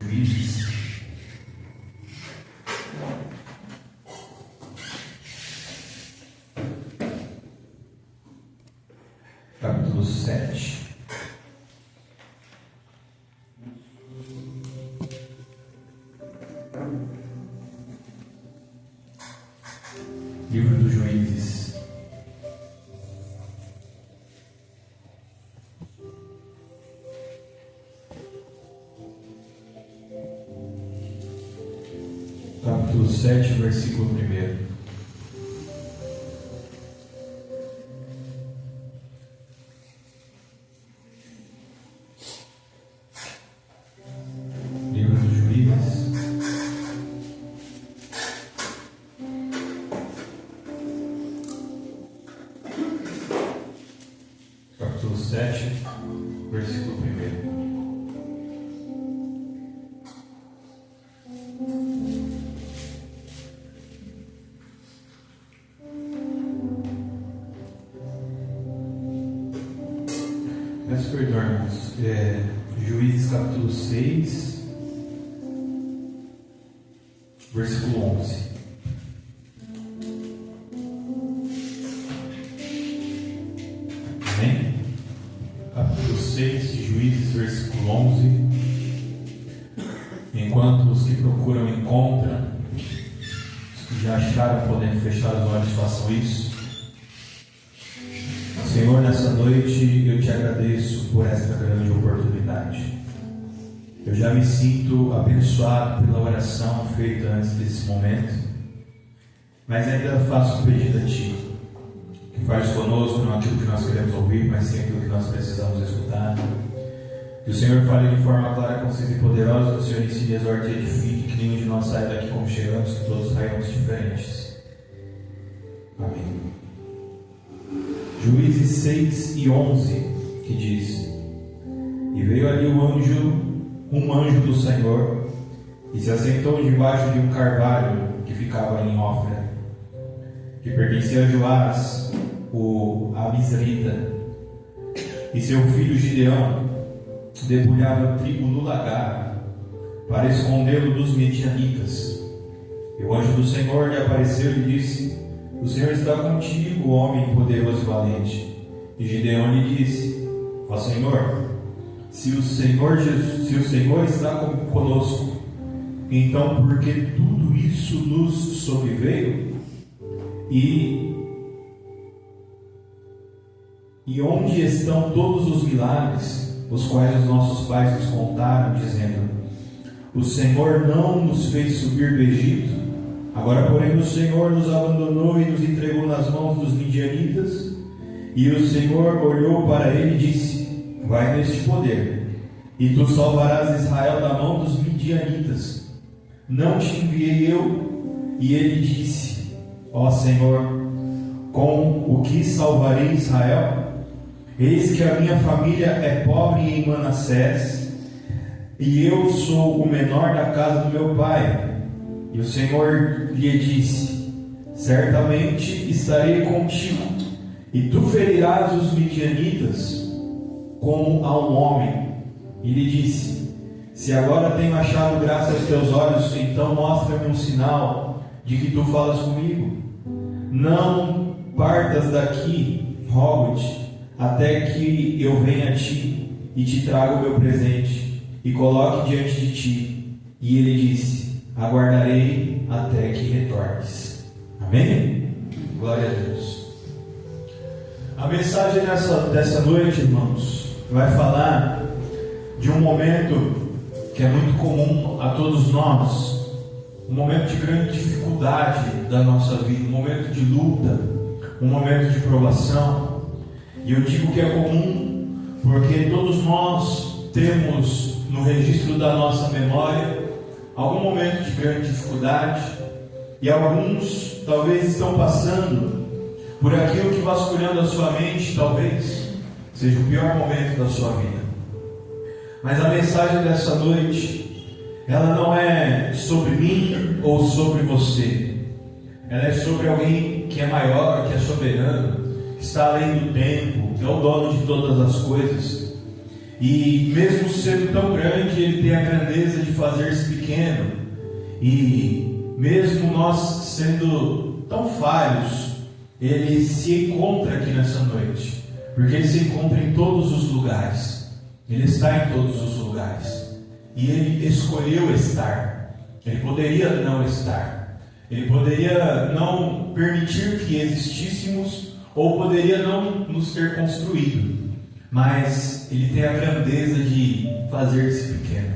Juízes. Capítulo 7. Livro dos Juízes. Capítulo 7, versículo 1. Capítulo 7, versículo 1. Peço perdão, irmãos. Juízes capítulo 6, versículo 11. Amém? Capítulo 6 de Juízes, versículo 11. Enquanto os que procuram encontram, os que já acharam podendo fechar os olhos, façam isso. Senhor, nessa noite eu te agradeço por esta grande oportunidade. Eu já me sinto abençoado pela oração feita antes desse momento, mas ainda faço um pedido a Ti, que faz conosco não aquilo que nós queremos ouvir, mas sim aquilo que nós precisamos escutar. Que o Senhor fale de forma clara, concisa e poderosa, que o Senhor ensine, exorte e edifique, que nenhum de nós saia daqui como chegamos, que todos saiamos diferentes. Amém. Juízes 6 e 11, que diz: E veio ali um anjo do Senhor, e se assentou debaixo de um carvalho que ficava em Ofra, que pertencia a Joás, o Abisrita, e seu filho Gideão debulhava trigo no lagar, para escondê-lo dos medianitas. E o anjo do Senhor lhe apareceu e disse: O Senhor está contigo, homem poderoso e valente. E Gideão lhe disse: Ó Senhor, se o Senhor está conosco, então por que tudo isso nos sobreveio? E onde estão todos os milagres, os quais os nossos pais nos contaram, dizendo: O Senhor não nos fez subir do Egito? Agora, porém, o Senhor nos abandonou e nos entregou nas mãos dos midianitas. E o Senhor olhou para ele e disse: Vai neste poder, e tu salvarás Israel da mão dos midianitas. Não te enviei eu? E ele disse: Ó Senhor, com o que salvarei Israel? Eis que a minha família é pobre em Manassés, e eu sou o menor da casa do meu pai. E o Senhor lhe disse: Certamente estarei contigo, e tu ferirás os midianitas como a um homem. E lhe disse: Se agora tenho achado graça aos teus olhos, então mostra-me um sinal de que tu falas comigo. Não partas daqui, rogo-te, até que eu venha a ti e te traga o meu presente e coloque diante de ti. E ele disse: Aguardarei até que retornes. Amém? Glória a Deus. A mensagem dessa noite, irmãos, vai falar de um momento que é muito comum a todos nós, um momento de grande dificuldade da nossa vida, um momento de luta, um momento de provação. E eu digo que é comum porque todos nós temos no registro da nossa memória algum momento de grande dificuldade, e alguns talvez estão passando por aquilo que, vasculhando a sua mente, talvez seja o pior momento da sua vida. Mas a mensagem dessa noite, ela não é sobre mim ou sobre você. Ela é sobre alguém que é maior, que é soberano, que está além do tempo, que é o dono de todas as coisas. E mesmo sendo tão grande, Ele tem a grandeza de fazer-se pequeno. E mesmo nós sendo tão falhos, Ele se encontra aqui nessa noite, porque Ele se encontra em todos os lugares. Ele está em todos os lugares. E Ele escolheu estar. Ele poderia não estar. Ele poderia não permitir que existíssemos, ou poderia não nos ter construído. Mas Ele tem a grandeza de fazer-se pequeno.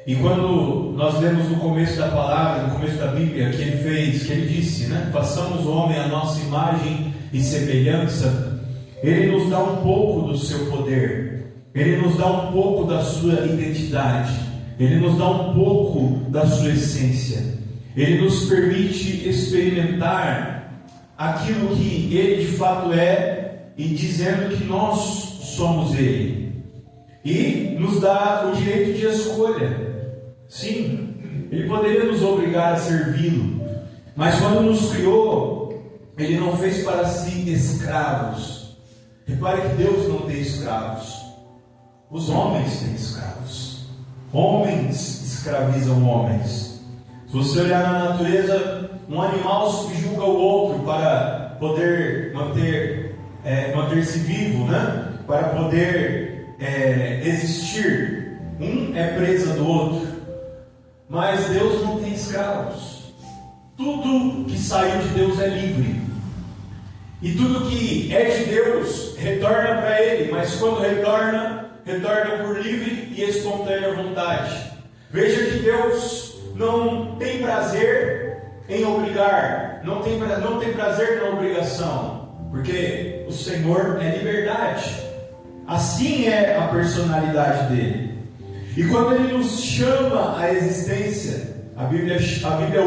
E quando nós lemos no começo da palavra, no começo da Bíblia, que Ele disse, né? Façamos o homem a nossa imagem e semelhança. Ele nos dá um pouco do seu poder. Ele nos dá um pouco da sua identidade. Ele nos dá um pouco da sua essência. Ele nos permite experimentar aquilo que Ele de fato é, e dizendo que nós somos Ele. E nos dá o direito de escolha. Sim, Ele poderia nos obrigar a servi-lo, mas quando nos criou, Ele não fez para si escravos. Repare que Deus não tem escravos. Os homens têm escravos. Homens escravizam homens. Se você olhar na natureza, um animal subjuga o outro para poder manter-se vivo, né? Para poder existir. Um é presa do outro. Mas Deus não tem escravos. Tudo que saiu de Deus é livre. E tudo que é de Deus retorna para Ele. Mas quando retorna por livre e espontânea vontade. Veja que Deus não tem prazer em obrigar. Não tem prazer na obrigação. Porque o Senhor é liberdade. Assim é a personalidade dele. E quando Ele nos chama à existência, a Bíblia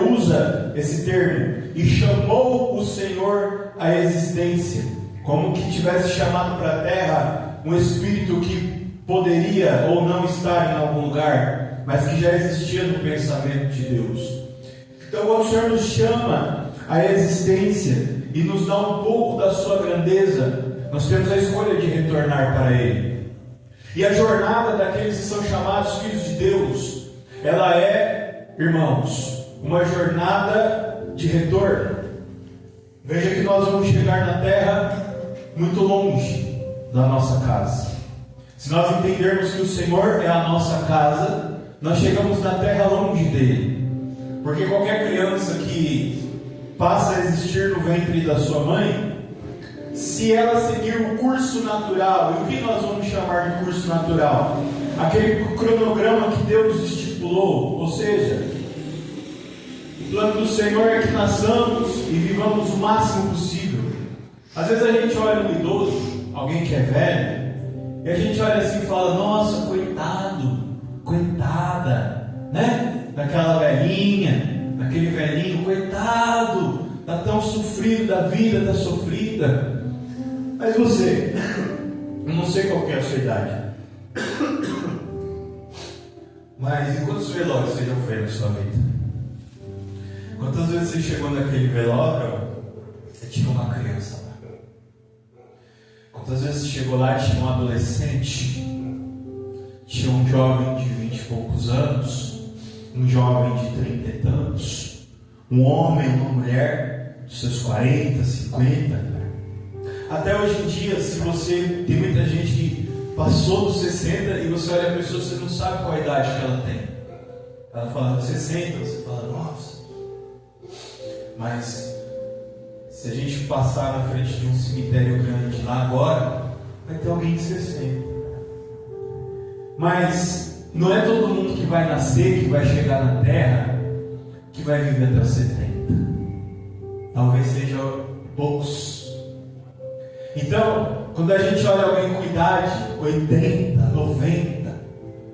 usa esse termo, e chamou o Senhor à existência, como que tivesse chamado para a terra um espírito que poderia ou não estar em algum lugar, mas que já existia no pensamento de Deus. Então, quando o Senhor nos chama à existência e nos dá um pouco da sua grandeza, nós temos a escolha de retornar para Ele. E a jornada daqueles que são chamados filhos de Deus, ela é, irmãos, uma jornada de retorno. Veja que nós vamos chegar na terra muito longe da nossa casa. Se nós entendermos que o Senhor é a nossa casa, nós chegamos na terra longe dele. Porque qualquer criança que passa a existir no ventre da sua mãe, se ela seguir o curso natural, e o que nós vamos chamar de curso natural? Aquele cronograma que Deus estipulou, ou seja, o plano do Senhor é que nasçamos e vivamos o máximo possível. Às vezes a gente olha um idoso, alguém que é velho, e a gente olha assim e fala, nossa, coitado, coitada, né? Daquela velhinha, daquele velhinho, coitado, está tão sofrido da vida, está sofrida. Mas você, eu não sei qual que é a sua idade, mas em quantos velórios você já foi na sua vida? Quantas vezes você chegou naquele velório e tinha uma criança lá? Quantas vezes você chegou lá e tinha um adolescente? Tinha um jovem de 20 e poucos anos, um jovem de 30 e tantos, um homem, uma mulher dos seus 40, 50. Até hoje em dia, se você, tem muita gente que passou dos 60 e você olha a pessoa, você não sabe qual a idade que ela tem. Ela fala 60, você fala, nossa. Mas se a gente passar na frente de um cemitério grande lá agora, vai ter alguém de 60. Mas não é todo mundo que vai nascer, que vai chegar na terra, que vai viver até os 70. Talvez sejam poucos. Então, quando a gente olha alguém com idade 80, 90,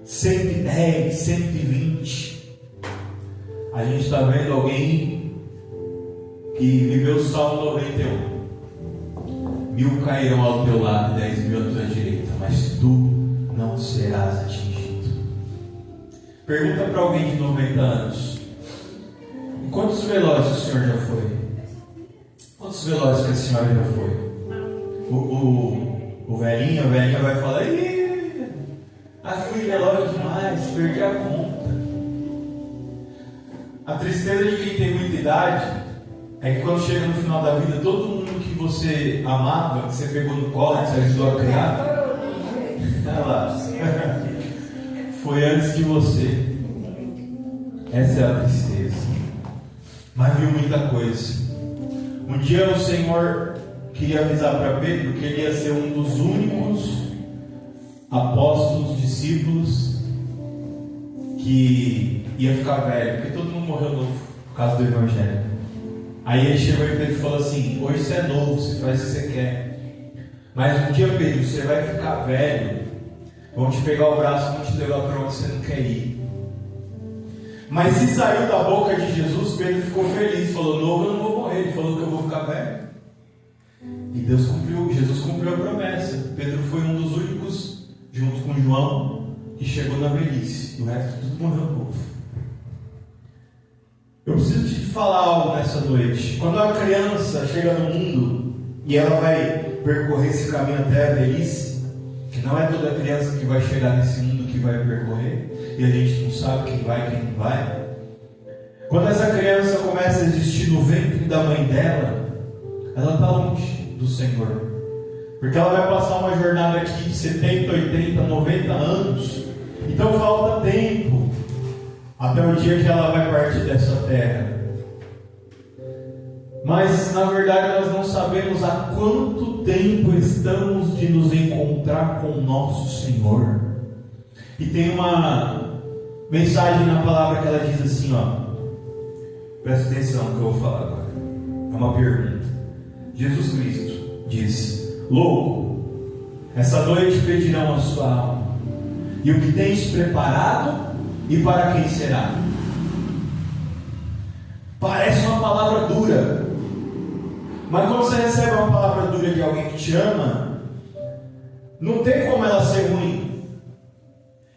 110, 120, a gente está vendo alguém que viveu o Salmo 91. 1000 cairão ao teu lado, 10.000 à tua direita, mas tu não serás atingido. Pergunta para alguém de 90 anos: em quantos velórios o senhor já foi? Quantos velórios que a senhora já foi? O velhinho, a velhinha vai falar: fui velório demais, perdi a conta. A tristeza de quem tem muita idade é que quando chega no final da vida, todo mundo que você amava, que você pegou no colo, que você ajudou a criar, olha lá, foi antes de você. Essa é a tristeza. Mas viu muita coisa. Um dia o Senhor queria avisar para Pedro que ele ia ser um dos únicos apóstolos, discípulos que ia ficar velho, porque todo mundo morreu novo por causa do Evangelho. Aí ele chegou e Pedro falou assim: hoje você é novo, você faz o que você quer, mas um dia, Pedro, você vai ficar velho, vão te pegar o braço, vão te levar para onde você não quer ir. Mas se saiu da boca de Jesus, Pedro ficou feliz, falou: novo eu não vou morrer, ele falou que eu vou ficar velho. E Jesus cumpriu a promessa. Pedro foi um dos únicos, junto com João, que chegou na velhice, e o resto tudo morreu novo. Eu preciso te falar algo nessa noite. Quando a criança chega no mundo e ela vai percorrer esse caminho até a velhice, que não é toda criança que vai chegar nesse mundo que vai percorrer, e a gente não sabe quem vai, quem não vai. Quando essa criança começa a existir no ventre da mãe dela, ela está longe do Senhor, porque ela vai passar uma jornada aqui de 70, 80, 90 anos. Então falta tempo até o dia que ela vai partir dessa terra. Mas na verdade nós não sabemos há quanto tempo estamos de nos encontrar com o nosso Senhor. E tem uma mensagem na palavra que ela diz assim, presta atenção no que eu vou falar agora. É uma pergunta. Jesus Cristo diz: louco, essa noite pedirão a sua alma, e o que tens preparado, e para quem será? Parece uma palavra dura, mas quando você recebe uma palavra dura de alguém que te ama, não tem como ela ser ruim.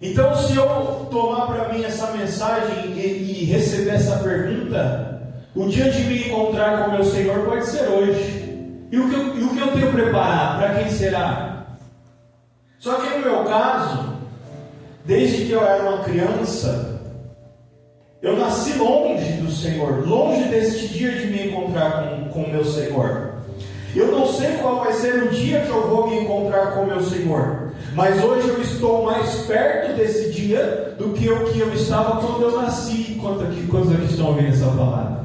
Então, se eu tomar para mim essa mensagem e receber essa pergunta, o dia de me encontrar com meu Senhor pode ser hoje. E o que eu tenho preparado? Para quem será? Só que no meu caso, desde que eu era uma criança, eu nasci longe do Senhor, longe deste dia de me encontrar com o meu Senhor. Eu não sei qual vai ser o dia que eu vou me encontrar com o meu Senhor, mas hoje eu estou mais perto desse dia do que eu estava quando eu nasci. Quantos aqui estão ouvindo essa palavra?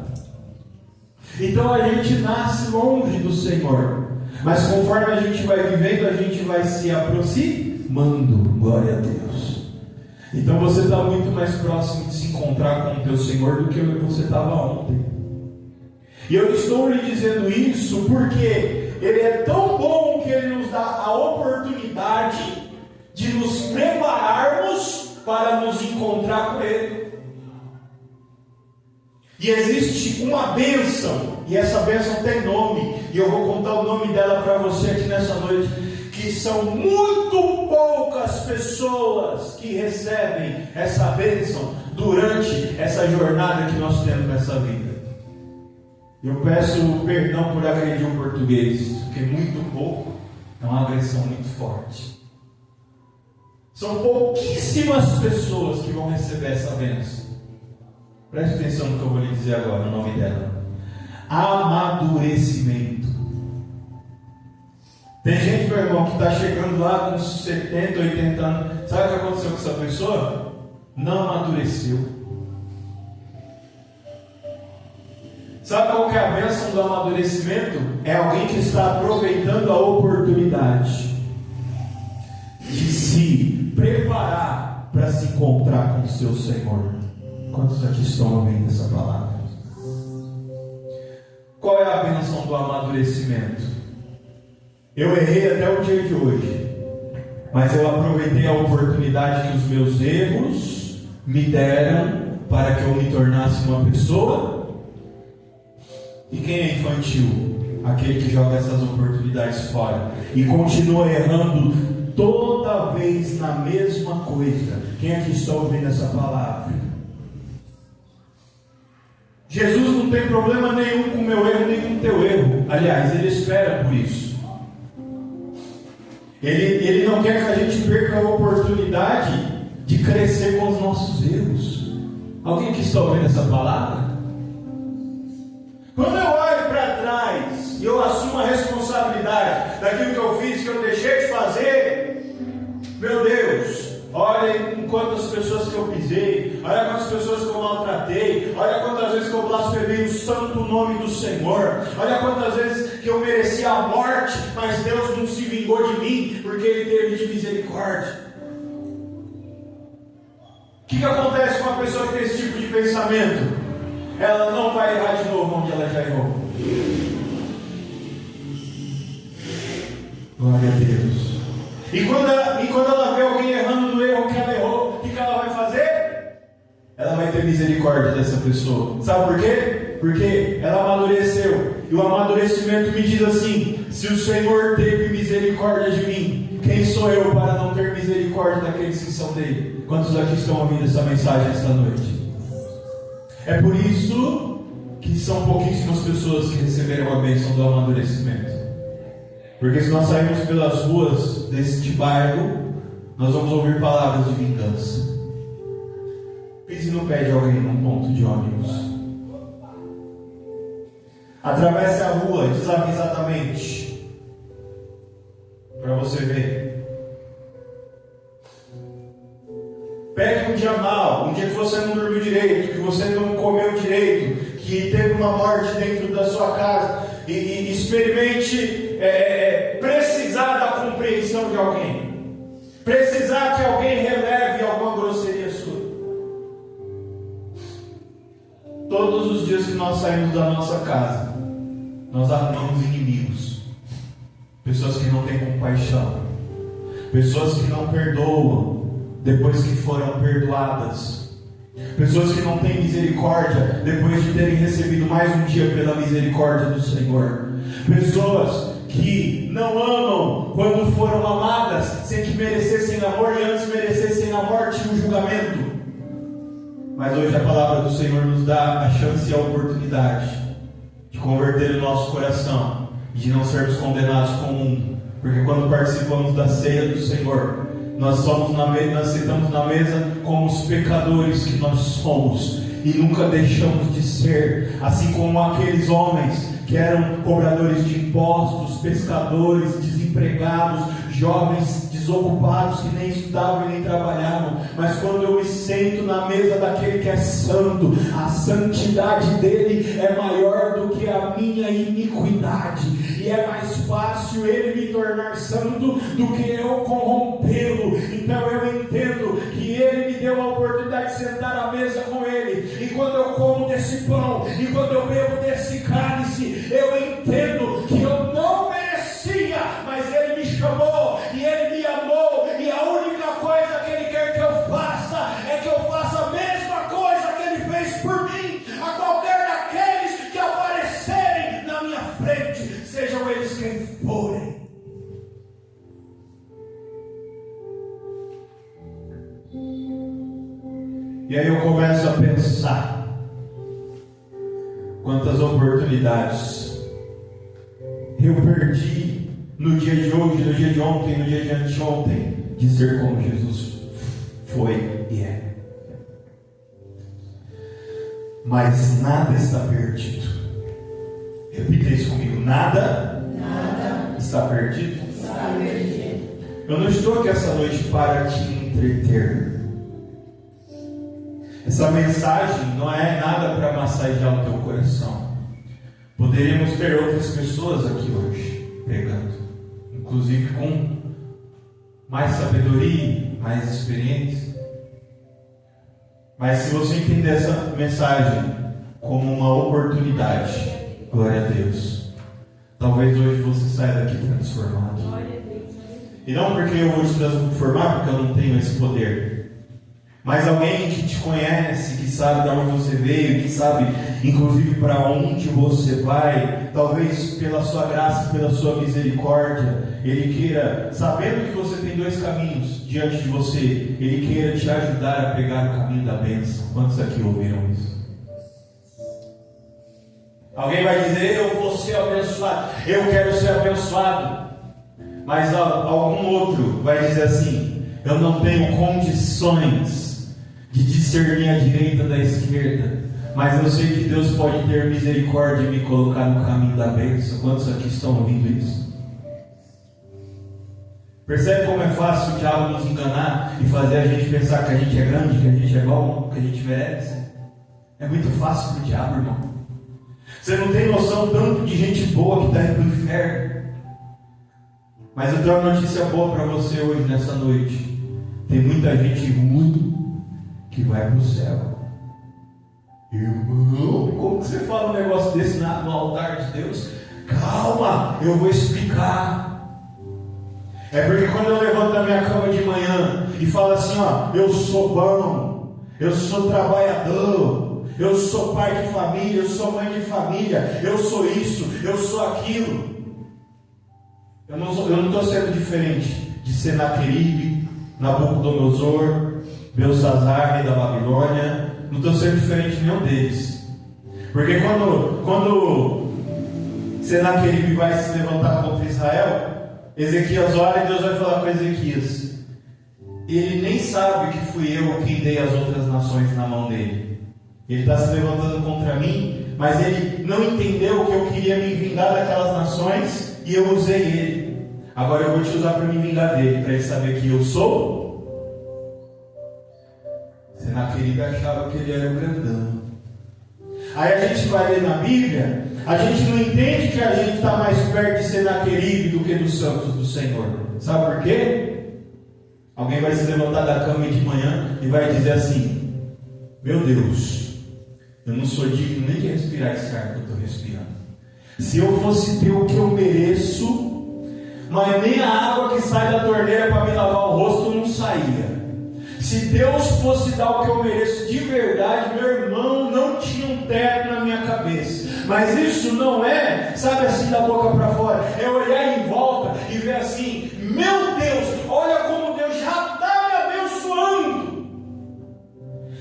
Então a gente nasce longe do Senhor, mas conforme a gente vai vivendo, a gente vai se aproximando. Glória a Deus. Então você está muito mais próximo de se encontrar com o teu Senhor do que você estava ontem. E eu estou lhe dizendo isso porque Ele é tão bom que Ele nos dá a oportunidade de nos prepararmos para nos encontrar com Ele. E existe uma bênção, e essa bênção tem nome, e eu vou contar o nome dela para você aqui nessa noite, que são muito poucas pessoas que recebem essa bênção durante essa jornada que nós temos nessa vida. Eu peço perdão por agredir o português, porque muito pouco é uma agressão muito forte. São pouquíssimas pessoas que vão receber essa bênção. Preste atenção no que eu vou lhe dizer agora, o nome dela: amadurecimento. Tem gente, meu irmão, que está chegando lá com 70, 80 anos. Sabe o que aconteceu com essa pessoa? Não amadureceu. Sabe qual que é a bênção do amadurecimento? É alguém que está aproveitando a oportunidade de se preparar para se encontrar com o seu Senhor. Quantos aqui estão ouvindo essa palavra? Qual é a bênção do amadurecimento? Eu errei até o dia de hoje, mas eu aproveitei a oportunidade que os meus erros me deram para que eu me tornasse uma pessoa. E quem é infantil? Aquele que joga essas oportunidades fora e continua errando toda vez na mesma coisa. Quem aqui está ouvindo essa palavra? Jesus não tem problema nenhum com o meu erro, nem com o teu erro. Aliás, Ele espera por isso. Ele não quer que a gente perca a oportunidade de crescer com os nossos erros. Alguém que está ouvindo essa palavra? Quando eu olho para trás e eu assumo a responsabilidade daquilo que eu fiz, que eu deixei de fazer, meu Deus, olha em quantas pessoas que eu pisei, olha quantas pessoas que eu maltratei, olha quantas vezes que eu blasfemei o santo nome do Senhor, olha quantas vezes que eu mereci a morte, mas Deus não se vingou de mim, porque Ele teve de misericórdia. O que acontece com uma pessoa que tem esse tipo de pensamento? Ela não vai errar de novo onde ela já errou. Glória a Deus. E quando ela vê alguém errando no erro que ela errou, o que ela vai fazer? Ela vai ter misericórdia dessa pessoa. Sabe por quê? Porque ela amadureceu. E o amadurecimento me diz assim: se o Senhor teve misericórdia de mim, quem sou eu para não ter misericórdia daqueles que são dele? Quantos aqui estão ouvindo essa mensagem esta noite? É por isso que são pouquíssimas pessoas que receberam a bênção do amadurecimento. Porque se nós sairmos pelas ruas deste bairro, nós vamos ouvir palavras de vingança. Pise no pé de alguém num ponto de ônibus. Atravesse a rua desavisadamente, para você ver. Pegue um dia mal, um dia que você não dormiu direito, que você não comeu direito, que teve uma morte dentro da sua casa, e experimente precisar da compreensão de alguém, precisar que alguém releve alguma grosseria sua. Todos os dias que nós saímos da nossa casa, nós arrumamos inimigos, pessoas que não têm compaixão, pessoas que não perdoam depois que foram perdoadas, pessoas que não têm misericórdia depois de terem recebido mais um dia pela misericórdia do Senhor, pessoas que não amam quando foram amadas sem que merecessem amor e antes merecessem a morte e o julgamento. Mas hoje a palavra do Senhor nos dá a chance e a oportunidade de converter o nosso coração e de não sermos condenados com o mundo, porque quando participamos da ceia do Senhor, nós sentamos na mesa como os pecadores que nós somos e nunca deixamos de ser, assim como aqueles homens que eram cobradores de impostos, pescadores, desempregados, jovens desocupados que nem estudavam e nem trabalhavam. Mas quando eu me sento na mesa daquele que é santo, a santidade dele é maior do que a minha iniquidade, e é mais fácil ele me tornar santo do que eu corrompê-lo. Então eu entendo que ele me deu a oportunidade de sentar à mesa com ele, e quando eu como desse pão, e quando eu bebo desse cálice, eu entendo que eu não merecia, mas ele me chamou e ele me amou, e a única coisa que ele quer que eu faça é que eu faça a mesma coisa que ele fez por mim a qualquer daqueles que aparecerem na minha frente, sejam eles quem forem. E aí eu começo a pensar quantas oportunidades eu perdi no dia de hoje, no dia de ontem, no dia de anteontem, de ser como Jesus foi e é. Mas nada está perdido. Repita isso comigo: nada está perdido. Está perdido. Eu não estou aqui essa noite para te entreter. Essa mensagem não é nada para massagear o teu coração. Poderíamos ter outras pessoas aqui hoje pregando, inclusive com mais sabedoria, mais experiência. Mas se você entender essa mensagem como uma oportunidade, glória a Deus, talvez hoje você saia daqui transformado. E não porque eu vou te transformar, porque eu não tenho esse poder, mas alguém que te conhece, que sabe de onde você veio, que sabe inclusive para onde você vai, talvez pela sua graça, pela sua misericórdia, ele queira, sabendo que você tem dois caminhos diante de você, ele queira te ajudar a pegar o caminho da bênção. Quantos aqui ouviram isso? Alguém vai dizer: eu vou ser abençoado, eu quero ser abençoado. Mas algum outro vai dizer assim: eu não tenho condições de discernir a direita da esquerda, mas eu sei que Deus pode ter misericórdia e me colocar no caminho da bênção. Quantos aqui estão ouvindo isso? Percebe como é fácil o diabo nos enganar e fazer a gente pensar que a gente é grande, que a gente é bom, que a gente merece? É muito fácil para o diabo, irmão. Você não tem noção tanto de gente boa que está indo para o inferno. Mas eu tenho uma notícia boa para você hoje, nessa noite. Tem muita gente ruim que vai para o céu. Irmão, como que você fala um negócio desse no altar de Deus? Calma, eu vou explicar. É porque quando eu levanto da minha cama de manhã e falo assim, ó, eu sou bom, eu sou trabalhador, eu sou pai de família, eu sou mãe de família, eu sou isso, eu sou aquilo. Eu não estou sendo diferente de Senaqueribe, Nabucodonosor, Belsazar, rei da Babilônia. Não estou sendo diferente de nenhum deles. Porque quando Senaqueribe vai se levantar contra Israel, Ezequias ora e Deus vai falar com Ezequias: ele nem sabe que fui eu quem dei as outras nações na mão dele. Ele está se levantando contra mim, mas ele não entendeu que eu queria me vingar daquelas nações e eu usei ele. Agora eu vou te usar para me vingar dele, para ele saber que eu sou. Senaqueribe achava que ele era o grandão. Aí a gente vai ler na Bíblia, a gente não entende que a gente está mais perto de Senaqueribe do que dos santos do Senhor. Sabe por quê? Alguém vai se levantar da cama de manhã e vai dizer assim: meu Deus, eu não sou digno nem de respirar esse ar que eu estou respirando. Se eu fosse ter o que eu mereço, mas nem a água que sai da torneira para me lavar o rosto não saía. Se Deus fosse dar o que eu mereço de verdade, meu irmão, não tinha um teto na minha cabeça. Mas isso não é, sabe, assim da boca para fora. É olhar em volta e ver assim: meu Deus, olha como Deus já está me abençoando.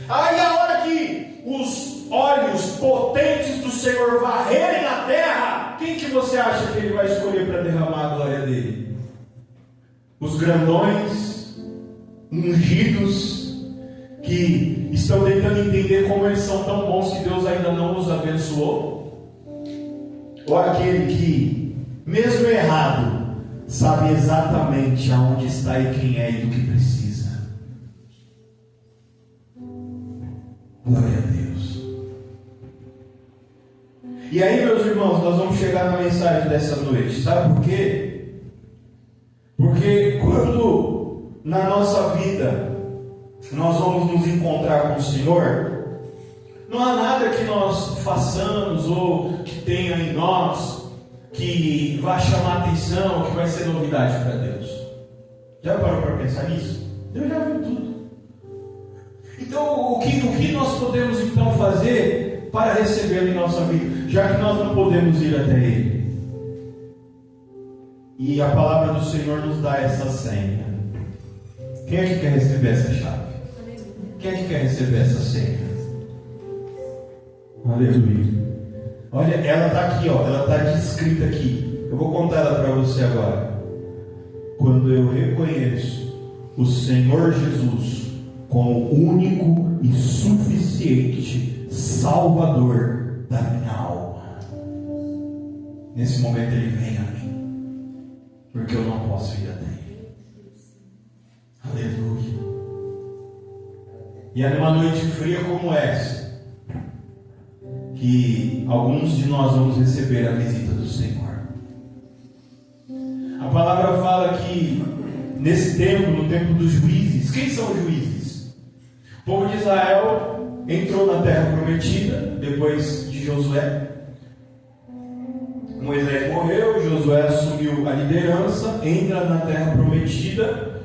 Aí a hora que os olhos potentes do Senhor varrerem a terra, quem que você acha que Ele vai escolher para derramar a glória dele? Os grandões, ungidos, que estão tentando entender como eles são tão bons que Deus ainda não os abençoou? Ou aquele que, mesmo errado, sabe exatamente aonde está e quem é e do que precisa? Glória a Deus. E aí, meus irmãos, nós vamos chegar na mensagem dessa noite. Sabe por quê? Porque quando na nossa vida nós vamos nos encontrar com o Senhor, não há nada que nós façamos ou que tenha em nós que vá chamar atenção, que vai ser novidade para Deus. Já parou para pensar nisso? Deus já viu tudo. Então o que nós podemos então fazer para recebê-lo em nossa vida, já que nós não podemos ir até Ele? E a palavra do Senhor nos dá essa senha. Quem é que quer receber essa chave? Quem é que quer receber essa senha? Aleluia. Olha, ela está aqui, ó, ela está descrita aqui. Eu vou contar ela para você agora. Quando eu reconheço o Senhor Jesus como único e suficiente Salvador da minha alma, nesse momento Ele vem a mim, porque eu não posso ir até Ele. Aleluia. E é numa noite fria como essa que alguns de nós vamos receber a visita do Senhor. A palavra fala que nesse tempo, no tempo dos juízes, quem são os juízes? O povo de Israel entrou na terra prometida depois de Josué. Moisés morreu, Josué assumiu a liderança, entra na terra prometida.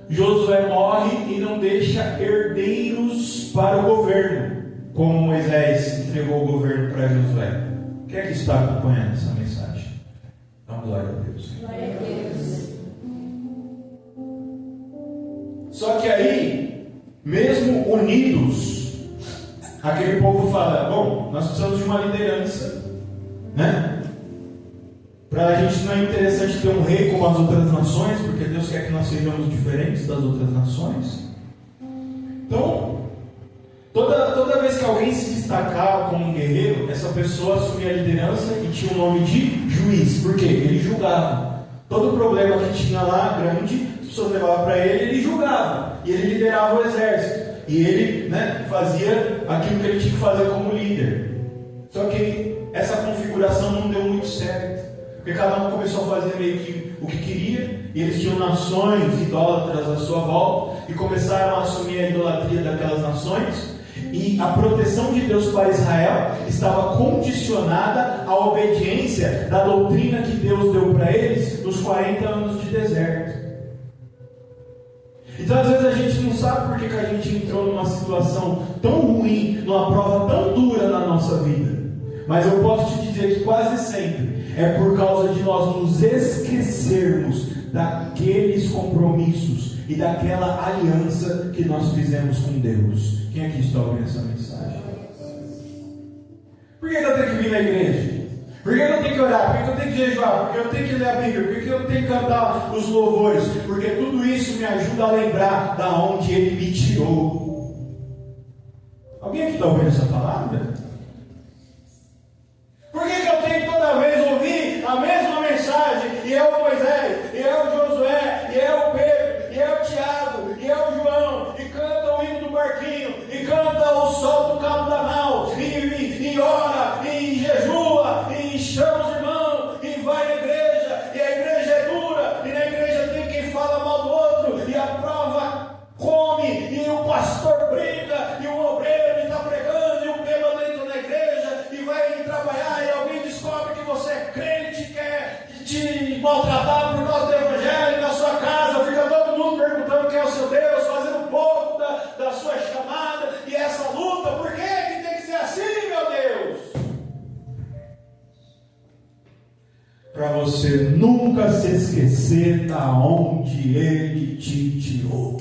Josué morre e não deixa herdeiros para o governo, como Moisés entregou o governo para Josué. Quem é que está acompanhando essa mensagem? Então, glória a Deus. Glória a Deus. Só que aí, mesmo unidos, aquele povo fala: bom, nós precisamos de uma liderança, né? Para a gente não é interessante ter um rei como as outras nações, porque Deus quer que nós sejamos diferentes das outras nações. Então, toda vez que alguém se destacava como um guerreiro, essa pessoa assumia a liderança e tinha o nome de juiz. Por quê? Ele julgava. Todo problema que tinha lá, grande, as pessoas levavam para ele julgava. E ele liderava o exército. E ele, fazia aquilo que ele tinha que fazer como líder. Só que essa configuração não deu muito certo. Porque cada um começou a fazer meio que o que queria, e eles tinham nações idólatras à sua volta, e começaram a assumir a idolatria daquelas nações, e a proteção de Deus para Israel estava condicionada à obediência da doutrina que Deus deu para eles nos 40 anos de deserto. Então às vezes a gente não sabe por que a gente entrou numa situação tão ruim, numa prova tão dura na nossa vida. Mas eu posso te dizer que quase sempre é por causa de nós nos esquecermos daqueles compromissos e daquela aliança que nós fizemos com Deus. Quem aqui está ouvindo essa mensagem? Por que eu tenho que vir na igreja? Por que eu tenho que orar? Por que eu tenho que jejuar? Por que eu tenho que ler a Bíblia? Por que eu tenho que cantar os louvores? Porque tudo isso me ajuda a lembrar da onde Ele me tirou. Alguém aqui está ouvindo essa palavra? Por que eu tenho que toda vez ouvir a mesma mensagem? E é o Moisés, e é o Josué, e é o Pedro, e é o Tiago, e é o João, e canta o hino do barquinho, e canta o sol do cabo da nau, e ora, e jejua, e chama os irmãos, e vai na igreja, e a igreja é dura, e na igreja tem quem fala mal do outro, e a prova come, e o pastor briga, e o obreiro está pregando, e o bêbado entra na igreja, e vai trabalhar, e alguém descobre que você é crente, quer te maltratar por causa do evangelho na sua casa, fica todo mundo perguntando quem é o seu Deus, fazendo pouco da sua chamada, e essa luta, por que tem que ser assim, meu Deus? Para você nunca se esquecer da onde Ele te tirou.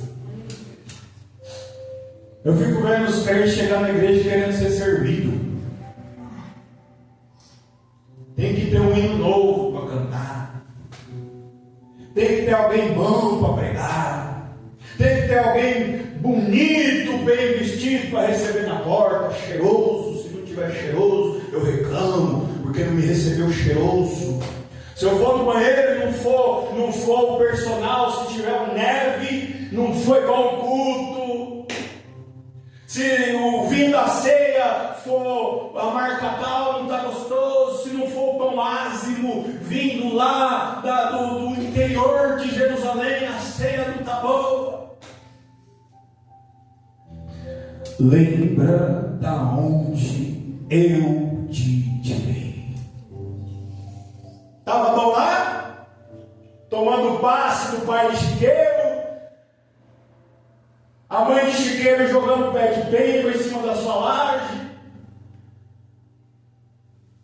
Eu fico vendo os crentes chegar na igreja querendo ser servido. Tem que ter um hino novo para cantar. Tem que ter alguém bom para pregar. Tem que ter alguém bonito, bem vestido para receber na porta, cheiroso. Se não tiver cheiroso, eu reclamo, porque não me recebeu cheiroso. Se eu for no banheiro e não for o personal, se tiver neve, não foi bom culto. Se o vinho da ceia for a marca tal, não está gostoso. Se não for o pão ázimo vindo lá do interior de Jerusalém, a ceia não está boa. Lembra da onde eu te tirei. Estava bom lá? Tomando passe do pai de chiqueiro. A mãe de chiqueiro jogando pé de peido em cima da sua laje.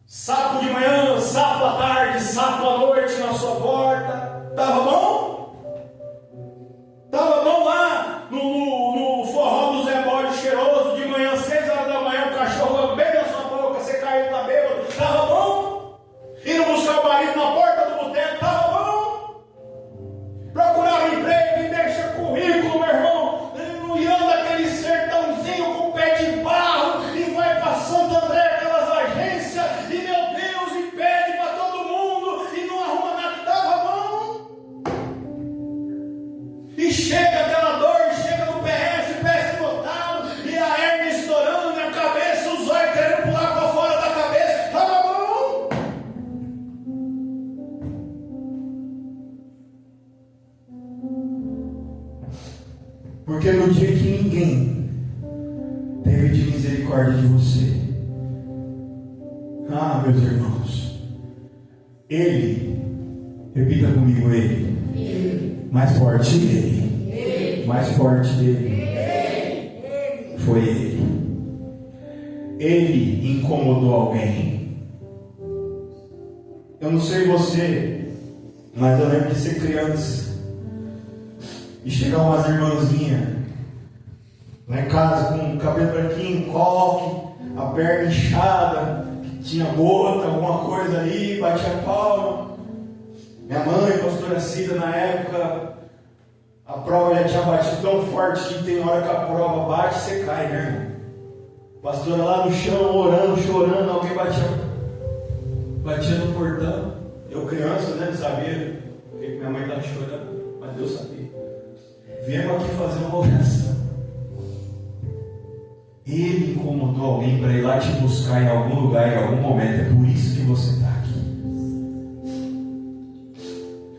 Sapo de manhã, sapo à tarde, sapo à noite na sua porta. Estava bom? Estava bom lá no forró do Zé Bode cheiroso, de manhã, 6 horas da manhã, o cachorro lambendo na sua boca, você caiu da bêbado. Estava bom? Indo buscar o marido na porta do boteco. Estava bom? Procurar um emprego e deixa currículo, meu irmão. E anda aquele sertãozinho com pé de barro e vai para Santo André, aquelas agências, e meu Deus, e pede para todo mundo e não arruma nada. Estava bom? E chega aquela dor, chega no PS lotado, e a hernia estourando na cabeça, os olhos querendo pular para fora da cabeça. Estava bom? Porque no dia que ninguém teve de misericórdia de você, meus irmãos, Ele, repita comigo, Ele, mais forte Ele, mais forte Ele, foi Ele incomodou alguém. Eu não sei você, mas eu lembro de ser criança e chegar umas irmãzinhas lá em casa com o cabelo branquinho, coque, a perna inchada, tinha gota, alguma coisa aí, batia palma. Minha mãe, pastora Cida, na época, a prova já tinha batido tão forte que tem hora que a prova bate e você cai, né, irmão? Pastora lá no chão, orando, chorando, alguém batia no portão. Eu criança, né, não sabia porque minha mãe estava chorando, mas Deus sabia. Viemos aqui fazer uma oração. Ele incomodou alguém para ir lá te buscar em algum lugar, em algum momento. É por isso que você está aqui.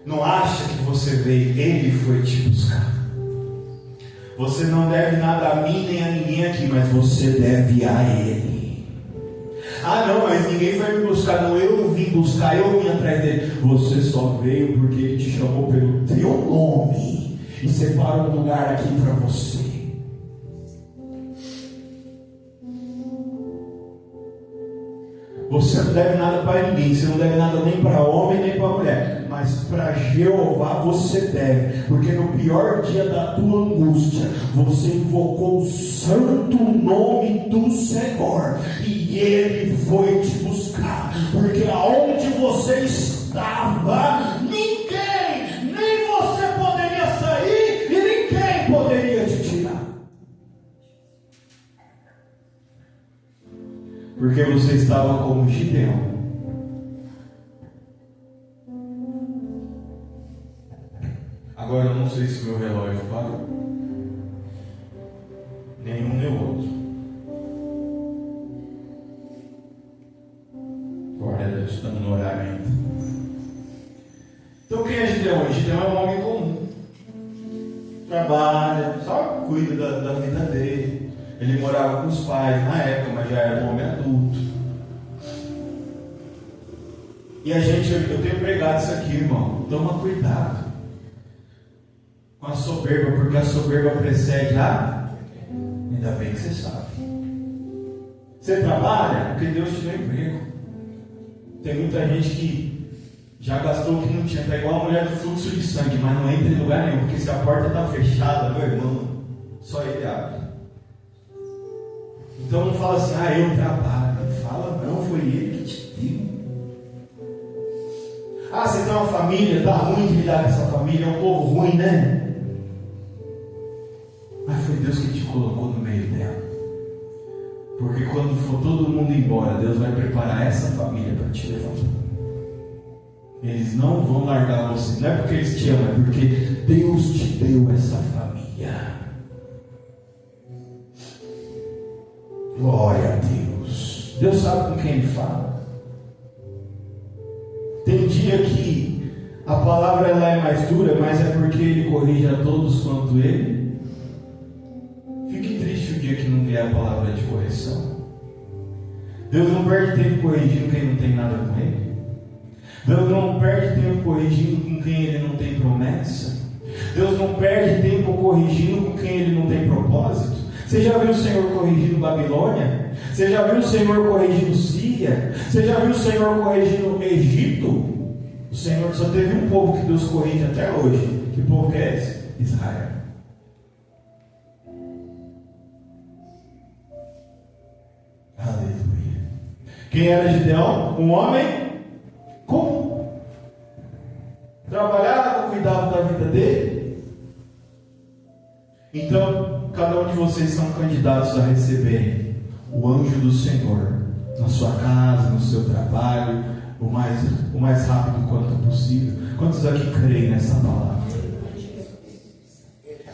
Não acha que você veio, ele foi te buscar. Você não deve nada a mim nem a ninguém aqui, mas você deve a ele. Ah não, mas ninguém foi me buscar. Não, eu vim buscar, eu vim atrás dele. Você só veio porque ele te chamou pelo teu nome e separou um lugar aqui para você. Você não deve nada para ninguém, você não deve nada nem para homem nem para mulher, mas para Jeová você deve, porque no pior dia da tua angústia, você invocou o santo nome do Senhor, e Ele foi te buscar, porque aonde você estava, ninguém, nem você poderia sair, e ninguém poderia te tirar. Porque você estava como Gideão. Agora eu não sei se meu relógio parou. Nenhum nem o outro. Glória a Deus, estamos no horário ainda. Então quem é Gideão? Gideão é um homem comum. Trabalha, só cuida da vida dele. Ele morava com os pais na época, mas já era um homem adulto. E eu tenho pregado isso aqui, irmão. Toma cuidado com a soberba, porque a soberba precede a... Ainda bem que você sabe. Você trabalha porque Deus te deu emprego. Tem muita gente que já gastou o que não tinha. Está igual a mulher do fluxo de sangue, mas não entra em lugar nenhum, porque se a porta está fechada, meu irmão, só ele abre. Então não fala assim, eu trabalho. Não fala, não, foi ele que te deu. Você tem uma família, está ruim de lidar com essa família, é um povo ruim, né? Mas foi Deus que te colocou no meio dela. Porque quando for todo mundo embora, Deus vai preparar essa família para te levantar. Eles não vão largar você, não é porque eles te amam, é porque Deus te deu essa família. Glória a Deus. Deus sabe com quem Ele fala. Tem dia que a palavra ela é mais dura, mas é porque Ele corrige a todos quanto Ele. Fique triste o dia que não vier a palavra de correção. Deus não perde tempo corrigindo quem não tem nada com Ele. Deus não perde tempo corrigindo com quem Ele não tem promessa. Deus não perde tempo corrigindo com quem Ele não tem propósito. Você já viu o Senhor corrigindo Babilônia? Você já viu o Senhor corrigindo Síria? Você já viu o Senhor corrigindo Egito? O Senhor só teve um povo que Deus corrige até hoje. Que povo que é esse? Israel. Aleluia. Quem era Gideão? Um homem comum. Trabalhava, cuidava da vida dele. Então, cada um de vocês são candidatos a receberem o anjo do Senhor na sua casa, no seu trabalho, o mais rápido quanto possível. Quantos aqui creem nessa palavra?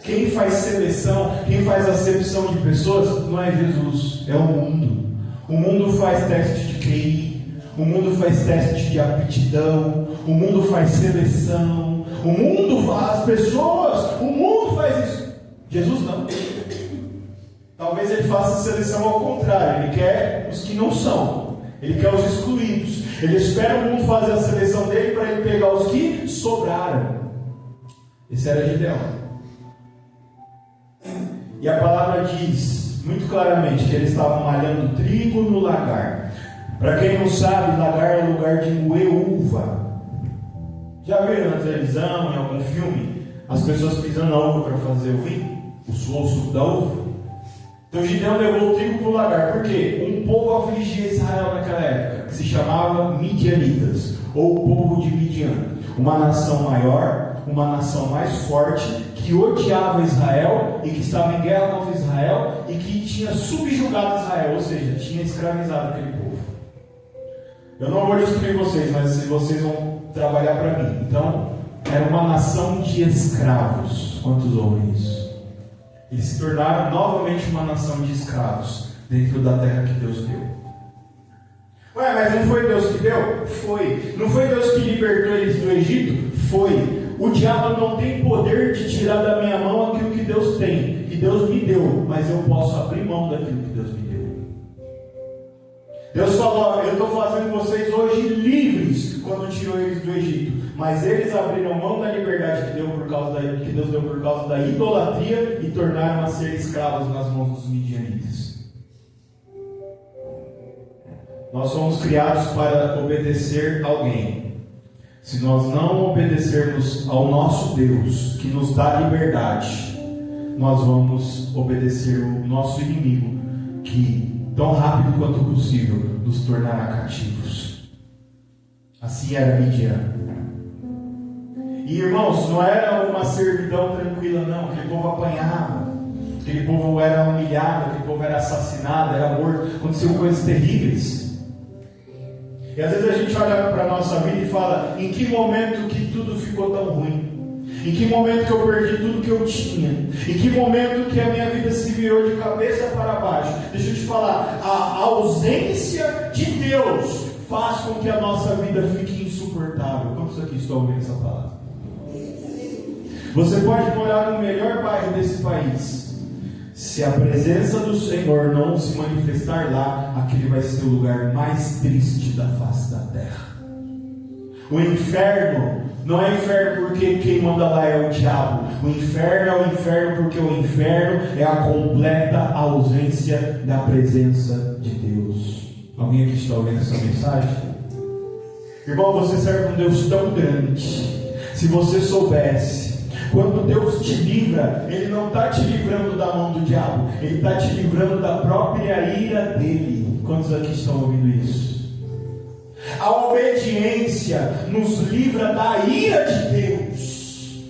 Quem faz seleção, quem faz acepção de pessoas não é Jesus, é o mundo. O mundo faz teste de QI, o mundo faz teste de aptidão, o mundo faz seleção, o mundo faz pessoas, o mundo faz isso. Jesus não. Talvez ele faça seleção ao contrário. Ele quer os que não são. Ele quer os excluídos. Ele espera o mundo fazer a seleção dele para ele pegar os que sobraram. Esse era Gideão. E a palavra diz muito claramente que eles estavam malhando trigo no lagar. Para quem não sabe, lagar é lugar de moer uva. Já viram na televisão, em algum filme, as pessoas pisando na uva para fazer o vinho? O suco da uva. Então Gideão levou o trigo para o lagar. Por quê? Um povo afligia Israel naquela época, que se chamava Midianitas, ou o povo de Midian. uma nação maior, uma nação mais forte, que odiava Israel e que estava em guerra contra Israel e que tinha subjugado Israel, ou seja, tinha escravizado aquele povo. Eu não vou destruir vocês, mas vocês vão trabalhar para mim. Então, era uma nação de escravos. Quantos ouvem isso? Eles se tornaram novamente uma nação de escravos dentro da terra que Deus deu. Ué, mas não foi Deus que deu? Foi. Não foi Deus que libertou eles do Egito? Foi. O diabo não tem poder de tirar da minha mão aquilo que Deus tem, que Deus me deu, mas eu posso abrir mão daquilo que Deus me deu. Deus falou: eu estou fazendo vocês hoje livres quando tirou eles do Egito, mas eles abriram mão da liberdade que Deus deu por causa da idolatria e tornaram a ser escravos nas mãos dos midianitas. Nós somos criados para obedecer alguém. Se nós não obedecermos ao nosso Deus, que nos dá liberdade, nós vamos obedecer o nosso inimigo, que tão rápido quanto possível nos tornará cativos. Assim era Midian. E irmãos, não era uma servidão tranquila não, aquele povo apanhava, aquele povo era humilhado, aquele povo era assassinado, era morto, aconteciam coisas terríveis. E às vezes a gente olha para a nossa vida e fala: em que momento que tudo ficou tão ruim? Em que momento que eu perdi tudo que eu tinha? Em que momento que a minha vida se virou de cabeça para baixo? Deixa eu te falar, a ausência de Deus faz com que a nossa vida fique insuportável. Quantos aqui estão ouvindo essa palavra? Você pode morar no melhor bairro desse país. Se a presença do Senhor não se manifestar lá, aquele vai ser o lugar mais triste da face da terra. O inferno não é inferno porque quem manda lá é o diabo. O inferno é o inferno porque o inferno é a completa ausência da presença de Deus. Alguém aqui está ouvindo essa mensagem? Irmão, você serve um Deus tão grande. Se você soubesse, quando Deus te livra, Ele não está te livrando da mão do diabo, Ele está te livrando da própria ira dele. Quantos aqui estão ouvindo isso? A obediência nos livra da ira de Deus.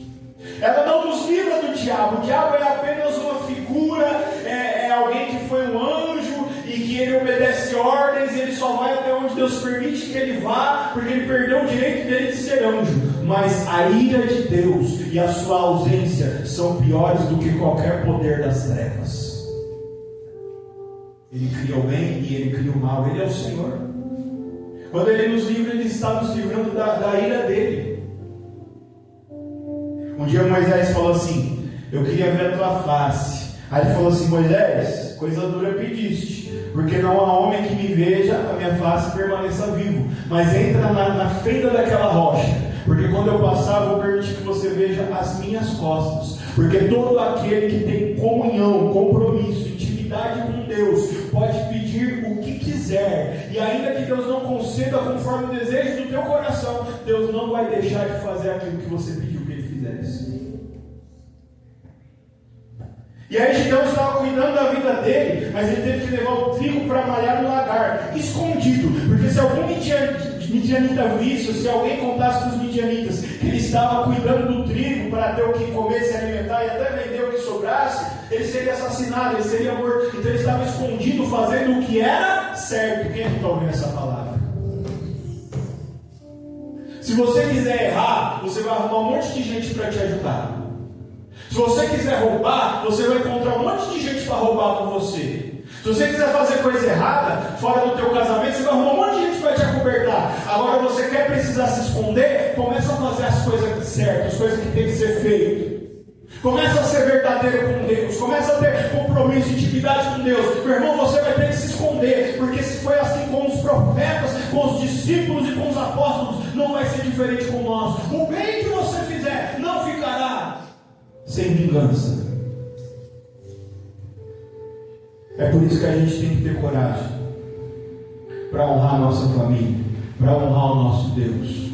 Ela não nos livra do diabo. O diabo é apenas uma figura, é alguém que foi um anjo e que ele obedece ordens, ele só vai até onde Deus permite que ele vá, porque ele perdeu o direito dele de ser anjo. Mas a ira de Deus e a sua ausência são piores do que qualquer poder das trevas. Ele cria o bem e Ele cria o mal. Ele é o Senhor. Quando Ele nos livra, Ele está nos livrando da ira dele. Um dia Moisés falou assim: eu queria ver a tua face. Aí ele falou assim: Moisés, coisa dura pediste, porque não há homem que me veja a minha face permaneça vivo, mas entra na fenda daquela rocha, porque quando eu passar, vou permitir que você veja as minhas costas. Porque todo aquele que tem comunhão, compromisso, intimidade com Deus, pode pedir o que quiser. E ainda que Deus não conceda conforme o desejo do teu coração, Deus não vai deixar de fazer aquilo que você pediu que Ele fizesse. E aí Gideão estava cuidando da vida dele, mas ele teve que levar o trigo para malhar no lagar, escondido. Porque se algum midianita visse, se alguém contasse para os midianitas que ele estava cuidando do trigo para ter o que comer, se alimentar e até vender o que sobrasse, ele seria assassinado, ele seria morto. Então ele estava escondido, fazendo o que era certo. Quem está ouvindo essa palavra? Se você quiser errar, você vai arrumar um monte de gente para te ajudar. Se você quiser roubar, você vai encontrar um monte de gente para roubar com você. Se você quiser fazer coisa errada, fora do teu casamento, você vai arrumar um monte de gente para te acobertar. Agora você quer precisar se esconder? Começa a fazer as coisas certas, as coisas que tem que ser feitas. Começa a ser verdadeiro com Deus. Começa a ter compromisso, intimidade com Deus. Meu irmão, você vai ter que se esconder. Porque se foi assim com os profetas, com os discípulos e com os apóstolos, não vai ser diferente com nós. O bem que você fizer não ficará sem vingança. É por isso que a gente tem que ter coragem para honrar a nossa família, para honrar o nosso Deus.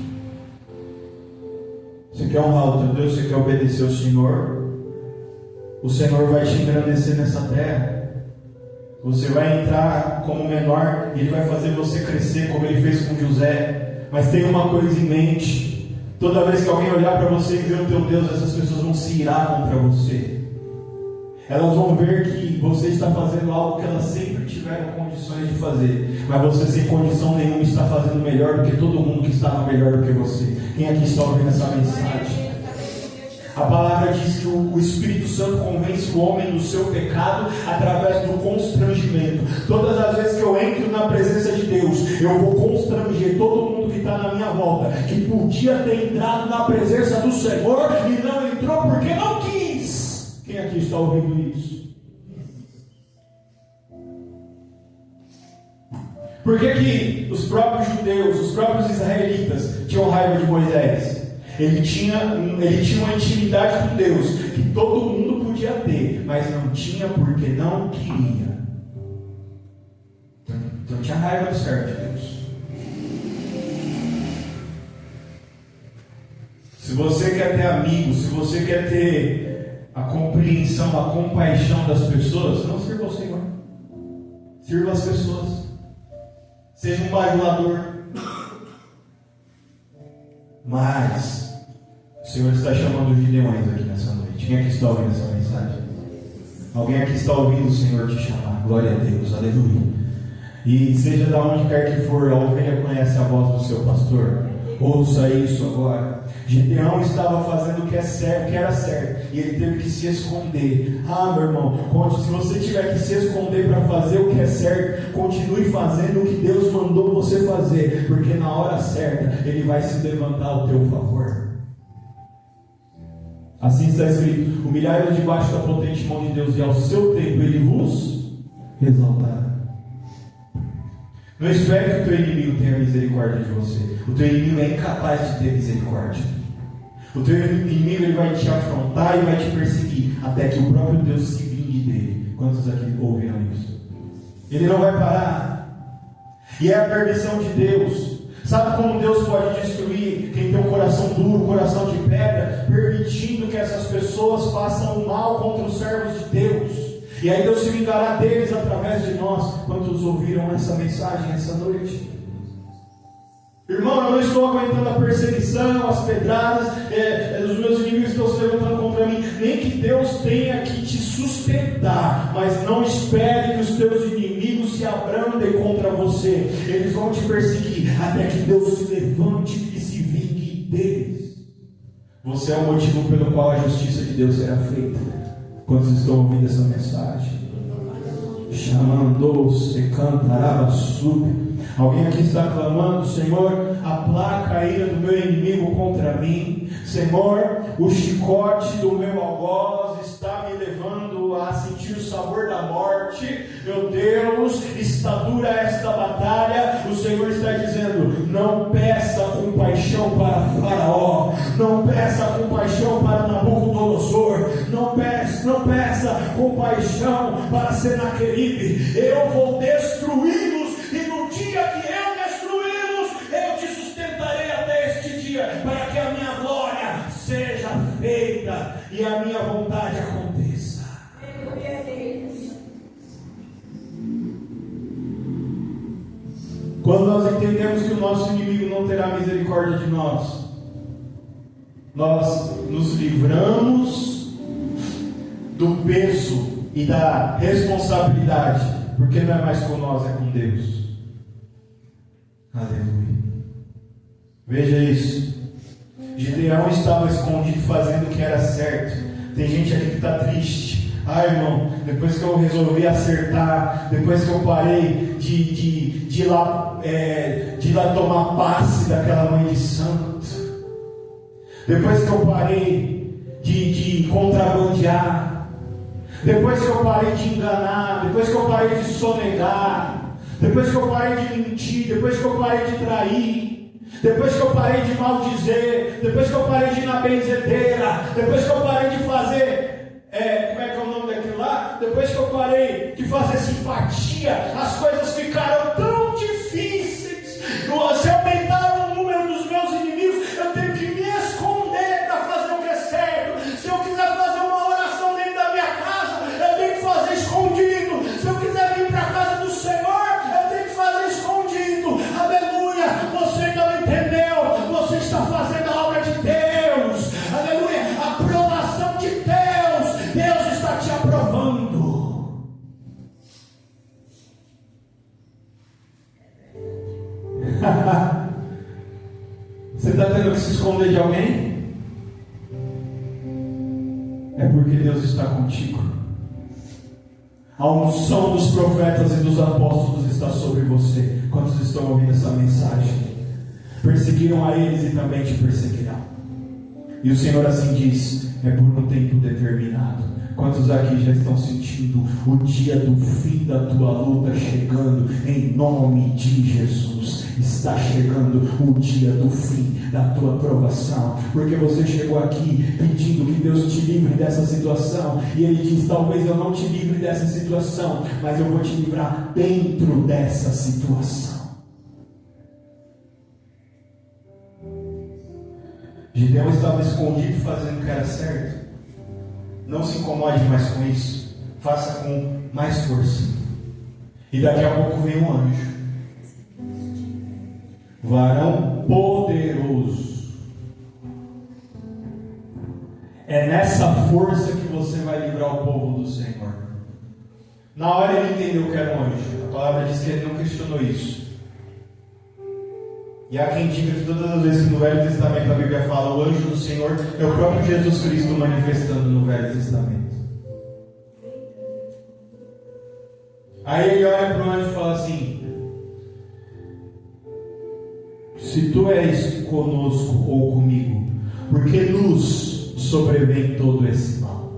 Você quer honrar o teu Deus, você quer obedecer ao Senhor, o Senhor vai te engrandecer nessa terra. Você vai entrar como menor e Ele vai fazer você crescer como Ele fez com José. Mas tenha uma coisa em mente: Toda vez que alguém olhar para você e ver o teu Deus, essas pessoas vão se irar contra você. Elas vão ver que você está fazendo algo que elas sempre tiveram condições de fazer, mas você sem condição nenhuma está fazendo melhor do que todo mundo que estava melhor do que você. Quem aqui está ouvindo essa mensagem? A palavra diz que o Espírito Santo convence o homem do seu pecado através do constrangimento. Todas as vezes que eu entro na presença de Deus, eu vou constranger todo mundo que está na minha volta, que podia ter entrado na presença do Senhor e não entrou porque não quis. Quem aqui está ouvindo isso? Por que os próprios judeus, os próprios israelitas tinham raiva de Moisés? Ele tinha uma intimidade com Deus que todo mundo podia ter, mas não tinha porque não queria. Então tinha raiva do servo de Deus. Se você quer ter amigos, se você quer ter a compreensão, a compaixão das pessoas, não sirva o Senhor. Sirva as pessoas. Seja um bajulador. Mas o Senhor está chamando os gideões aqui nessa noite. Quem aqui está ouvindo essa mensagem? Alguém aqui está ouvindo o Senhor te chamar? Glória a Deus, aleluia. E seja de onde quer que for, a ovelha conhece a voz do seu pastor. Ouça isso agora. Gideão estava fazendo o que era certo, e ele teve que se esconder. Meu irmão, se você tiver que se esconder para fazer o que é certo, continue fazendo o que Deus mandou você fazer, porque na hora certa Ele vai se levantar ao teu favor. Assim está escrito: humilhai-vos debaixo da potente mão de Deus, e ao seu tempo Ele vos exaltará. Não espere que o teu inimigo tenha misericórdia de você. O teu inimigo é incapaz de ter misericórdia. O teu inimigo ele vai te afrontar e vai te perseguir até que o próprio Deus se vingue dele. Quantos aqui ouviram isso? Ele não vai parar. E é a permissão de Deus. Sabe como Deus pode destruir quem tem um coração duro, coração de pedra, permitindo que essas pessoas façam o mal contra os servos de Deus? E aí Deus se vingará deles através de nós. Quantos ouviram essa mensagem essa noite? Irmão, eu não estou aguentando a perseguição, as pedradas, os meus inimigos estão se levantando contra mim. Nem que Deus tenha que te sustentar, mas não espere que os teus inimigos se abrandem contra você. Eles vão te perseguir até que Deus se levante e se vingue deles. Você é o motivo pelo qual a justiça de Deus será feita. Quantos estão ouvindo essa mensagem? Chamando-se cantarabasub. Alguém aqui está clamando: Senhor, aplaca a ira do meu inimigo contra mim. Senhor, o chicote do meu algoz está me levando a sentir o sabor da morte. Meu Deus, está dura esta batalha. O Senhor está dizendo: não peça compaixão para Faraó, não peça compaixão para Nabucodonosor, não peça compaixão para Senaqueribe. Eu vou destruí-los. E no dia que eu destruí-los, eu te sustentarei até este dia, para que a minha glória seja feita e a minha vontade aconteça. Quando nós entendemos que o nosso inimigo não terá misericórdia de nós, nós nos livramos do peso e da responsabilidade, porque não é mais com nós, é com Deus. Aleluia. Veja isso. Gideão estava escondido fazendo o que era certo. Tem gente aqui que está triste. Irmão, depois que eu resolvi acertar, depois que eu parei de ir lá tomar passe daquela mãe de santo, depois que eu parei de contrabandear, depois que eu parei de enganar, depois que eu parei de sonegar, depois que eu parei de mentir, depois que eu parei de trair, depois que eu parei de maldizer, depois que eu parei de ir na benzedeira, depois que eu parei de fazer, como é que é o nome daquilo lá? Depois que eu parei de fazer simpatia, as coisas ficaram tão difíceis. Se aumentaram o número dos meus inimigos, eu tenho que me esconder para fazer o que é certo. Se eu quiser fazer uma oração dentro da minha casa, eu tenho que fazer escondido. Se eu quiser vir para a casa do Senhor, eu tenho que fazer escondido. Aleluia! Você não entendeu? Você está fazendo a obra de Você está tendo que se esconder de alguém? É porque Deus está contigo. A unção dos profetas e dos apóstolos está sobre você. Quantos estão ouvindo essa mensagem? Perseguiram a eles e também te perseguirão. E o Senhor assim diz: é por um tempo determinado. Quantos aqui já estão sentindo o dia do fim da tua luta chegando? Em nome de Jesus, está chegando o dia do fim da tua provação, porque você chegou aqui pedindo que Deus te livre dessa situação, e Ele diz: talvez eu não te livre dessa situação, mas eu vou te livrar dentro dessa situação. Gideão estava escondido fazendo o que era certo. Não se incomode mais com isso. Faça com mais força. E daqui a pouco vem um anjo. Varão poderoso. É nessa força que você vai livrar o povo do Senhor. Na hora ele entendeu que era um anjo. A palavra diz que ele não questionou isso. E há quem diga que todas as vezes que no Velho Testamento a Bíblia fala o anjo do Senhor, é o próprio Jesus Cristo manifestando no Velho Testamento. Aí ele olha para o anjo e fala assim: se tu és conosco ou comigo, por que nos sobrevém todo esse mal?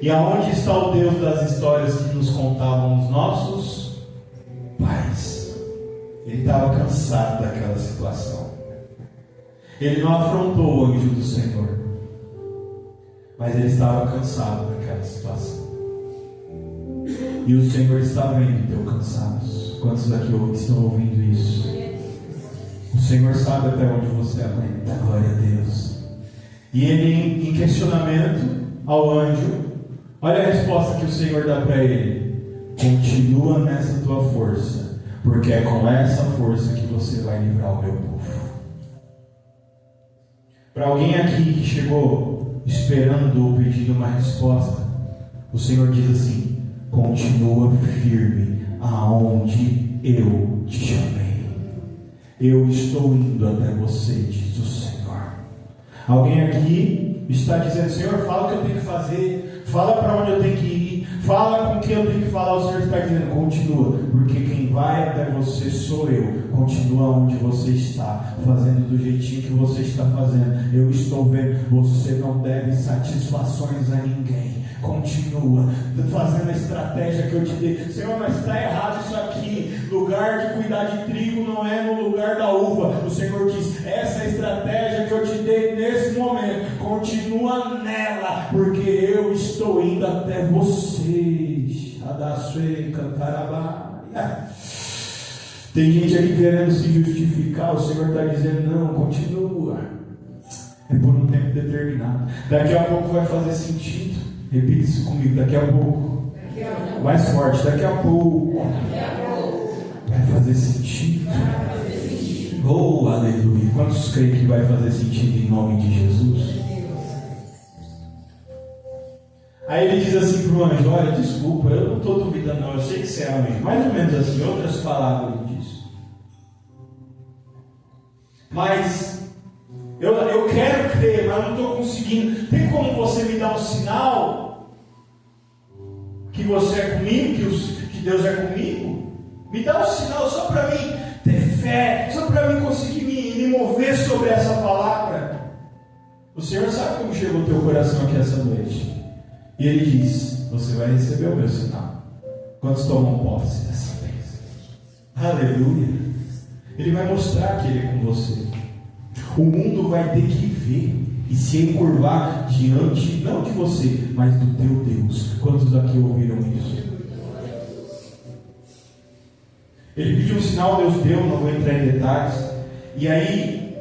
E aonde está o Deus das histórias que nos contavam os nossos pais? Ele estava cansado daquela situação. Ele não afrontou o anjo do Senhor, mas ele estava cansado daquela situação. E o Senhor está vendo teu cansaço. Quantos aqui estão ouvindo isso? O Senhor sabe até onde você aguenta. Glória a Deus. E ele, em questionamento ao anjo, olha a resposta que o Senhor dá para ele: continua nessa tua força, porque é com essa força que você vai livrar o meu povo. Para alguém aqui que chegou esperando ou pedindo uma resposta, o Senhor diz assim: continua firme aonde eu te chamei. Eu estou indo até você, diz o Senhor. Alguém aqui está dizendo: Senhor, fala o que eu tenho que fazer, fala para onde eu tenho que ir, fala com quem eu tenho que falar. O Senhor está dizendo: continua, porque quem vai até você sou eu. Continua onde você está, fazendo do jeitinho que você está fazendo. Eu estou vendo, você não deve satisfações a ninguém. Continua fazendo a estratégia que eu te dei. Senhor, mas está errado isso aqui. Lugar de cuidar de trigo não é no lugar da uva. O Senhor diz: essa é a estratégia que eu te dei nesse momento. Continua nela, porque eu estou indo até vocês. Tem gente aqui querendo se justificar. O Senhor está dizendo: não, continua. É por um tempo determinado. Daqui a pouco vai fazer sentido. Repita isso comigo: daqui a pouco. Mais forte: daqui a pouco. Vai fazer sentido. Oh, aleluia. Quantos creem que vai fazer sentido em nome de Jesus? Aí ele diz assim para o anjo: olha, desculpa, eu não estou duvidando não, eu sei que você é anjo. Mais ou menos assim, outras palavras ele diz. Mas eu quero crer, mas não estou conseguindo. Tem como você me dar um sinal que você é comigo, que Deus é comigo? Me dá um sinal só para mim ter fé, só para mim conseguir me mover sobre essa palavra. O Senhor sabe como chegou o teu coração aqui essa noite. E Ele diz: você vai receber o meu sinal. Quantos tomam posse dessa vez? Aleluia. Ele vai mostrar que Ele é com você. O mundo vai ter que ver e se encurvar diante, não de você, mas do teu Deus. Quantos aqui ouviram isso? Ele pediu um sinal, Deus deu, não vou entrar em detalhes. E aí,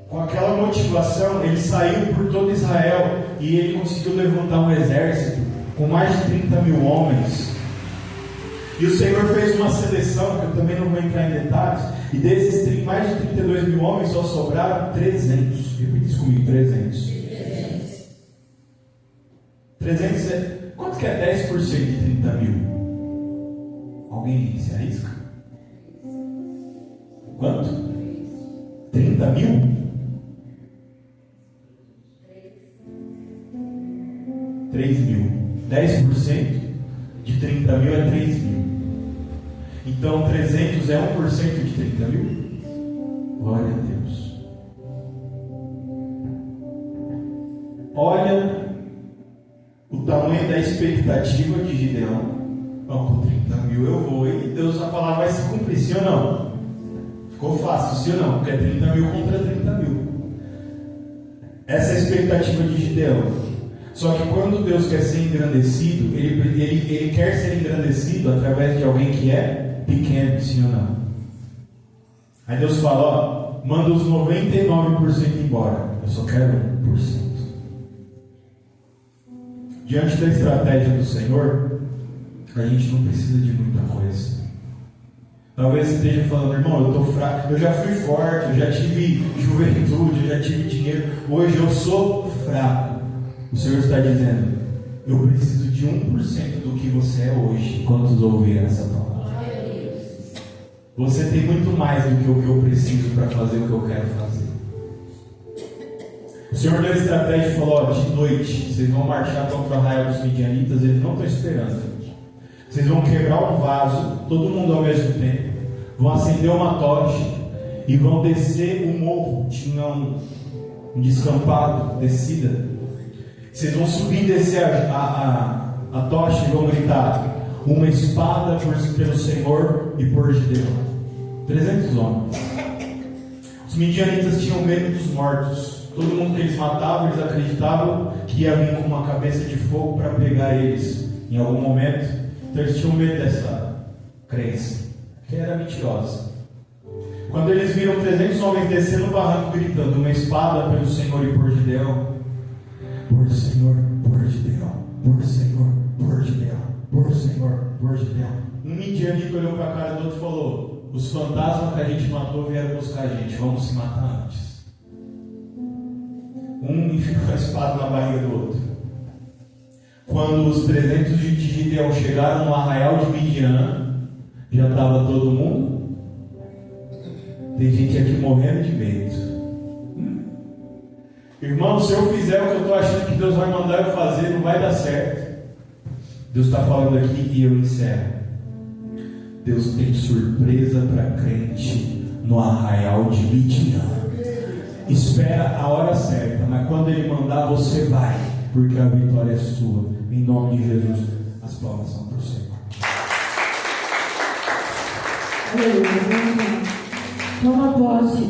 com aquela motivação, ele saiu por todo Israel e ele conseguiu levantar um exército com mais de 30 mil homens. E o Senhor fez uma seleção, que eu também não vou entrar em detalhes, e desses mais de 32 mil homens só sobraram 300. Repita isso comigo: 300. 300 é... Quanto que é 10% de 30 mil? Alguém se arrisca? Quanto? 30 mil? 3 mil. 10% de 30 mil é 3 mil. Então 300 é 1% de 30 mil? Glória a Deus. Olha o tamanho da expectativa de Gideão. Não, com 30 mil eu vou e Deus, a palavra vai se cumprir, sim ou não? Ficou fácil, sim ou não? Porque é 30 mil contra 30 mil. Essa é a expectativa de Gideão. Só que quando Deus quer ser engrandecido, ele quer ser engrandecido através de alguém que é pequeno, sim ou não? Aí Deus fala, ó, manda os 99% embora, eu só quero 1%. Diante da estratégia do Senhor, a gente não precisa de muita coisa. Talvez você esteja falando, irmão, eu estou fraco, eu já fui forte, eu já tive juventude, eu já tive dinheiro, hoje eu sou fraco. O Senhor está dizendo, eu preciso de 1% do que você é hoje. Quantos ouviram essa palavra? Você tem muito mais do que o que eu preciso para fazer o que eu quero fazer. O Senhor deu a estratégia e falou, ó, de noite, vocês vão marchar contra o arraial dos midianitas, eles não estão esperando. Vocês vão quebrar um vaso, todo mundo ao mesmo tempo, vão acender uma tocha e vão descer o morro. Tinha um descampado, descida. Vocês vão subir e descer a tocha e vão gritar, uma espada pelo Senhor e por Gideão. 300 homens. Os midianitas tinham medo dos mortos. Todo mundo que eles matavam, eles acreditavam que ia vir com uma cabeça de fogo para pegar eles em algum momento. Então eles tinham medo dessa crença, que era mentirosa. Quando eles viram 300 homens descendo no barranco gritando, uma espada pelo Senhor e por Gideão, por Senhor, por Gideão, por Senhor, por Gideão, por Senhor, por Gideão. Um midianita olhou para a cara do outro e falou, os fantasmas que a gente matou vieram buscar a gente, vamos se matar antes. Um enfiou a espada na barriga do outro. Quando os 300 de Gideão chegaram no arraial de Midian, já estava todo mundo. Tem gente aqui morrendo de medo. Irmão, se eu fizer o que eu estou achando que Deus vai mandar eu fazer, não vai dar certo. Deus está falando aqui e eu encerro. Deus tem surpresa para crente no arraial de Midian. Espera a hora certa, mas quando Ele mandar, você vai, porque a vitória é sua. Em nome de Jesus, as palmas são para o Senhor. Aleluia. Toma posse.